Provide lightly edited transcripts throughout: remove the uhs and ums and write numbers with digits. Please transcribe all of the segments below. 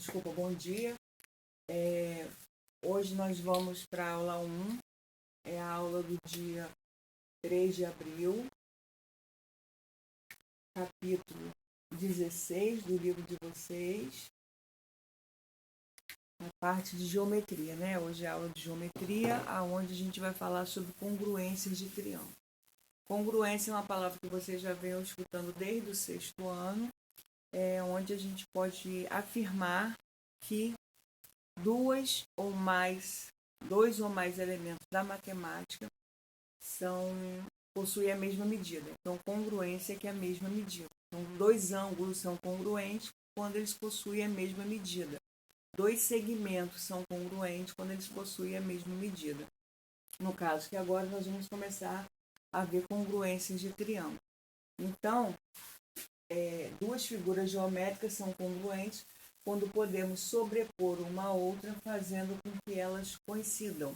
Desculpa, bom dia. Hoje nós vamos para a aula 1, é a aula do dia 3 de abril, capítulo 16 do livro de vocês, a parte de geometria, né? Hoje é a aula de geometria, onde a gente vai falar sobre congruências de triângulo. Congruência é uma palavra que vocês já vêm escutando desde o 6º ano, onde a gente pode afirmar que dois ou mais elementos da matemática possuem a mesma medida. Então, congruência é que é a mesma medida. Então, dois ângulos são congruentes quando eles possuem a mesma medida. Dois segmentos são congruentes quando eles possuem a mesma medida. No caso que agora nós vamos começar a ver congruências de triângulo. Então, duas figuras geométricas são congruentes quando podemos sobrepor uma a outra, fazendo com que elas coincidam,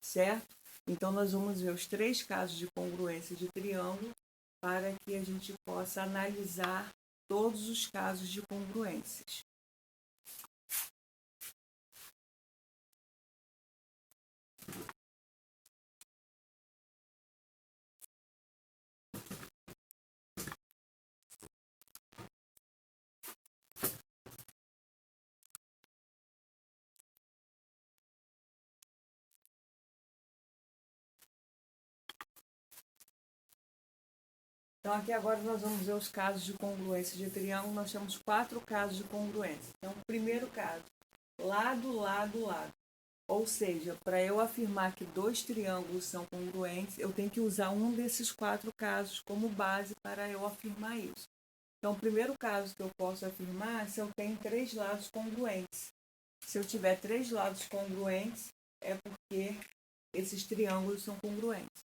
certo? Então, nós vamos ver os 3 casos de congruência de triângulo para que a gente possa analisar todos os casos de congruências. Então, aqui agora nós vamos ver os casos de congruência de triângulo. Nós temos 4 casos de congruência. Então, o primeiro caso, lado, lado, lado. Ou seja, para eu afirmar que 2 triângulos são congruentes, eu tenho que usar um desses 4 casos como base para eu afirmar isso. Então, o primeiro caso que eu posso afirmar é se eu tenho 3 lados congruentes. Se eu tiver 3 lados congruentes, é porque esses triângulos são congruentes.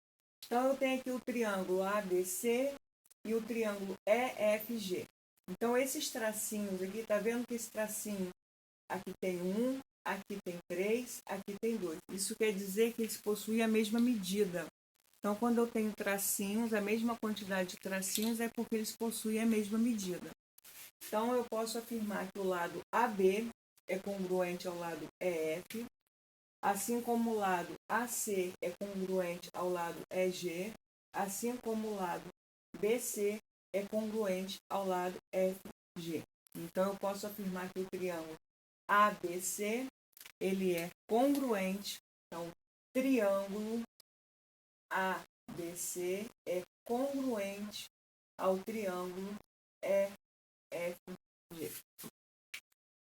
Então, eu tenho aqui o triângulo ABC e o triângulo EFG. Então, esses tracinhos aqui, tá vendo que esse tracinho aqui tem 1, aqui tem 3, aqui tem 2. Isso quer dizer que eles possuem a mesma medida. Então, quando eu tenho tracinhos, a mesma quantidade de tracinhos é porque eles possuem a mesma medida. Então, eu posso afirmar que o lado AB é congruente ao lado EF, assim como o lado AC é congruente ao lado EG, assim como o lado BC é congruente ao lado FG. Então, eu posso afirmar que o triângulo ABC, ele é congruente, então, triângulo ABC é congruente ao triângulo EFG.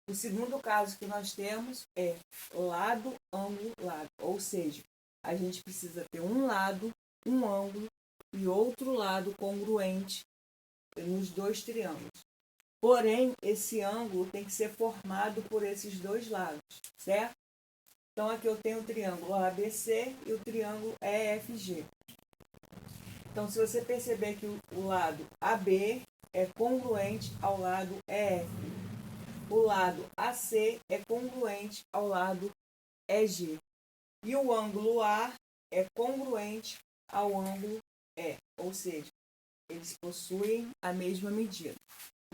O segundo caso que nós temos é lado, ângulo, lado. Ou seja, a gente precisa ter um lado, um ângulo e outro lado congruente nos 2 triângulos. Porém, esse ângulo tem que ser formado por esses 2 lados, certo? Então, aqui eu tenho o triângulo ABC e o triângulo EFG. Então, se você perceber que o lado AB é congruente ao lado EF, o lado AC é congruente ao lado EG. E o ângulo A é congruente ao ângulo E. Ou seja, eles possuem a mesma medida.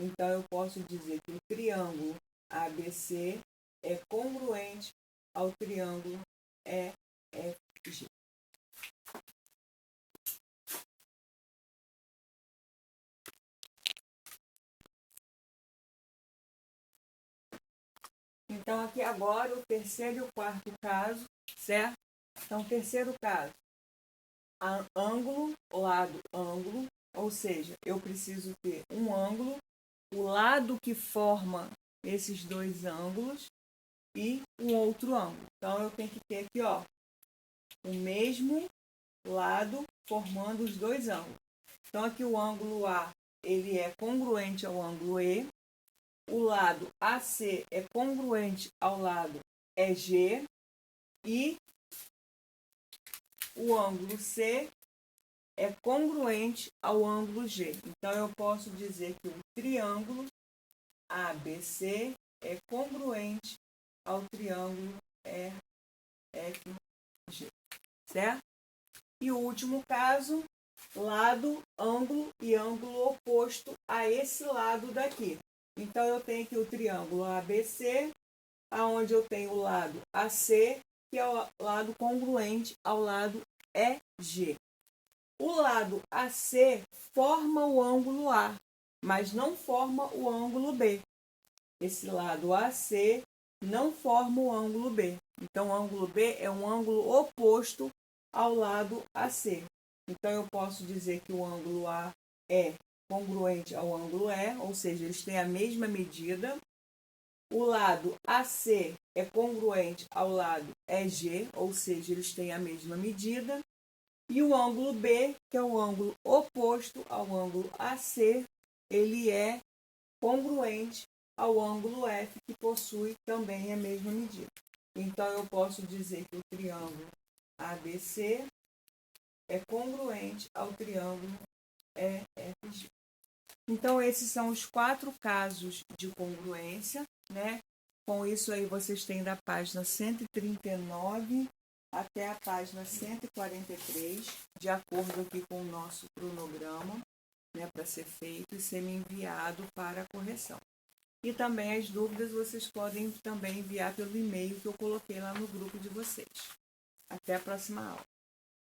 Então, eu posso dizer que o triângulo ABC é congruente ao triângulo EFG. Então, aqui agora o terceiro e o quarto caso, certo? Então, o terceiro caso, ângulo, lado, ângulo, ou seja, eu preciso ter um ângulo, o lado que forma esses 2 ângulos e um outro ângulo. Então, eu tenho que ter aqui, ó, o mesmo lado formando os 2 ângulos. Então, aqui o ângulo A, ele é congruente ao ângulo E, o lado AC é congruente ao lado EG e o ângulo C é congruente ao ângulo G. Então, eu posso dizer que o triângulo ABC é congruente ao triângulo EFG, certo? E o último caso, lado, ângulo e ângulo oposto a esse lado daqui. Então, eu tenho aqui o triângulo ABC, aonde eu tenho o lado AC, que é o lado congruente ao lado EG. O lado AC forma o ângulo A, mas não forma o ângulo B. Esse lado AC não forma o ângulo B. Então, o ângulo B é um ângulo oposto ao lado AC. Então, eu posso dizer que o ângulo A é congruente ao ângulo E, ou seja, eles têm a mesma medida. O lado AC é congruente ao lado EG, ou seja, eles têm a mesma medida. E o ângulo B, que é o ângulo oposto ao ângulo AC, ele é congruente ao ângulo F, que possui também a mesma medida. Então, eu posso dizer que o triângulo ABC é congruente ao triângulo EFG. Então, esses são os 4 casos de congruência, né? Com isso aí, vocês têm da página 139 até a página 143, de acordo aqui com o nosso cronograma, né, para ser feito e ser enviado para a correção. E também as dúvidas vocês podem também enviar pelo e-mail que eu coloquei lá no grupo de vocês. Até a próxima aula.